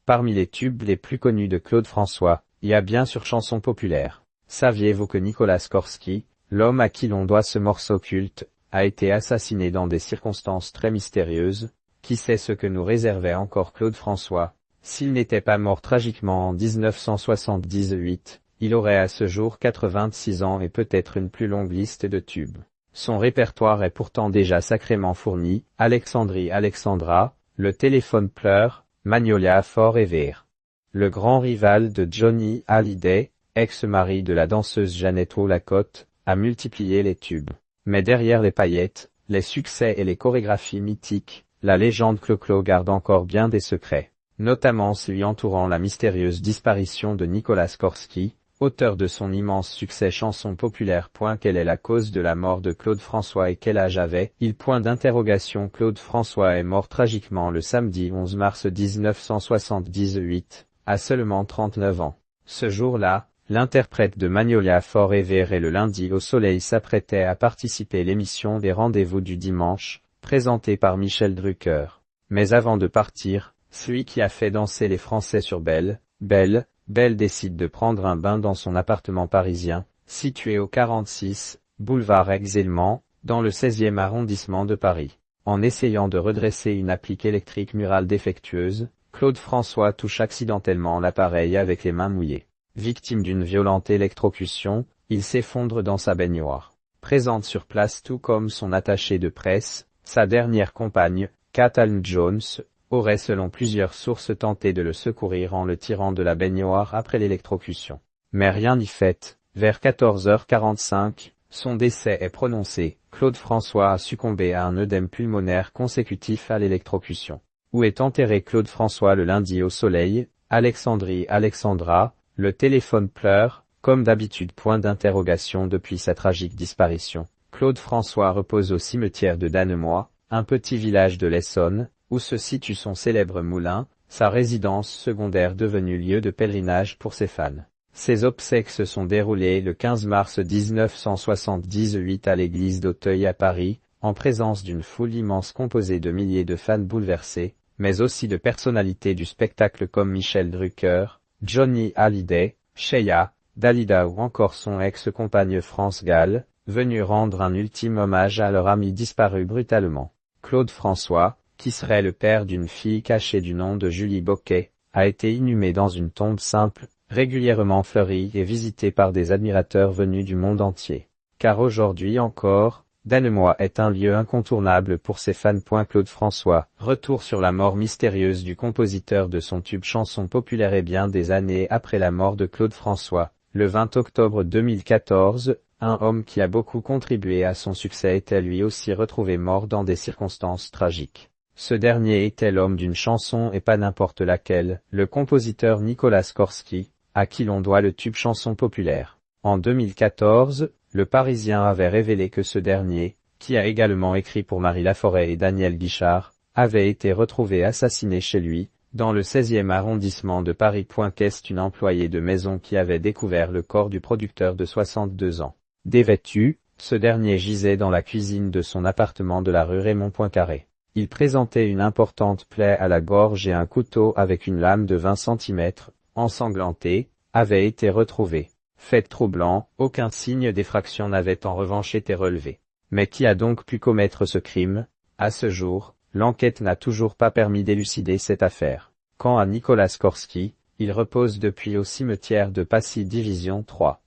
Parmi les tubes les plus connus de Claude François, il y a bien sûr Chanson populaire. Saviez-vous que Nicolas Skorsky, l'homme à qui l'on doit ce morceau culte, a été assassiné dans des circonstances très mystérieuses? Qui sait ce que nous réservait encore Claude François? S'il n'était pas mort tragiquement en 1978, il aurait à ce jour 86 ans et peut-être une plus longue liste de tubes. Son répertoire est pourtant déjà sacrément fourni: Alexandrie Alexandra, Le téléphone pleure, Magnolia Forever. Le grand rival de Johnny Hallyday, ex-mari de la danseuse Jeannette Wollacott, a multiplié les tubes. Mais derrière les paillettes, les succès et les chorégraphies mythiques, la légende Clo-Clo garde encore bien des secrets, notamment celui entourant la mystérieuse disparition de Nicolas Skorsky, auteur de son immense succès Chanson populaire. Quelle est la cause de la mort de Claude François et quel âge avait-il? Claude François est mort tragiquement le samedi 11 mars 1978, à seulement 39 ans. Ce jour-là, l'interprète de Magnolia Forever et Le lundi au soleil s'apprêtait à participer à l'émission des Rendez-vous du dimanche, présentée par Michel Drucker. Mais avant de partir, celui qui a fait danser les Français sur Belle décide de prendre un bain dans son appartement parisien, situé au 46, boulevard Exelmans, dans le 16e arrondissement de Paris. En essayant de redresser une applique électrique murale défectueuse, Claude François touche accidentellement l'appareil avec les mains mouillées. Victime d'une violente électrocution, il s'effondre dans sa baignoire. Présente sur place tout comme son attaché de presse, sa dernière compagne, Kathleen Jones, aurait selon plusieurs sources tenté de le secourir en le tirant de la baignoire après l'électrocution. Mais rien n'y fait, vers 14h45, son décès est prononcé. Claude François a succombé à un œdème pulmonaire consécutif à l'électrocution. Où est enterré Claude François? Le lundi au soleil, Alexandrie Alexandra, Le téléphone pleure, comme d'habitude. Depuis sa tragique disparition, Claude François repose au cimetière de Danemois, un petit village de l'Essonne, où se situe son célèbre moulin, sa résidence secondaire devenue lieu de pèlerinage pour ses fans. Ses obsèques se sont déroulées le 15 mars 1978 à l'église d'Auteuil à Paris, en présence d'une foule immense composée de milliers de fans bouleversés, mais aussi de personnalités du spectacle comme Michel Drucker, Johnny Hallyday, Sheya, Dalida ou encore son ex-compagne France Gall, venus rendre un ultime hommage à leur ami disparu brutalement. Claude François, qui serait le père d'une fille cachée du nom de Julie Boquet, a été inhumé dans une tombe simple, régulièrement fleurie et visitée par des admirateurs venus du monde entier. Car aujourd'hui encore, Danemois est un lieu incontournable pour ses fans. Claude François, retour sur la mort mystérieuse du compositeur de son tube Chanson populaire. Et bien des années après la mort de Claude François, le 20 octobre 2014, un homme qui a beaucoup contribué à son succès était lui aussi retrouvé mort dans des circonstances tragiques. Ce dernier était l'homme d'une chanson et pas n'importe laquelle, le compositeur Nicolas Skorsky, à qui l'on doit le tube Chanson populaire. En 2014, le Parisien avait révélé que ce dernier, qui a également écrit pour Marie Laforêt et Daniel Guichard, avait été retrouvé assassiné chez lui, dans le 16e arrondissement de Paris. Qu'est-ce une employée de maison qui avait découvert le corps du producteur de 62 ans. Dévêtu, ce dernier gisait dans la cuisine de son appartement de la rue Raymond Poincaré. Il présentait une importante plaie à la gorge et un couteau avec une lame de 20 cm, ensanglanté, avait été retrouvé. Fait troublant, aucun signe d'effraction n'avait en revanche été relevé. Mais qui a donc pu commettre ce crime? À ce jour, l'enquête n'a toujours pas permis d'élucider cette affaire. Quant à Nicolas Skorsky, il repose depuis au cimetière de Passy Division 3.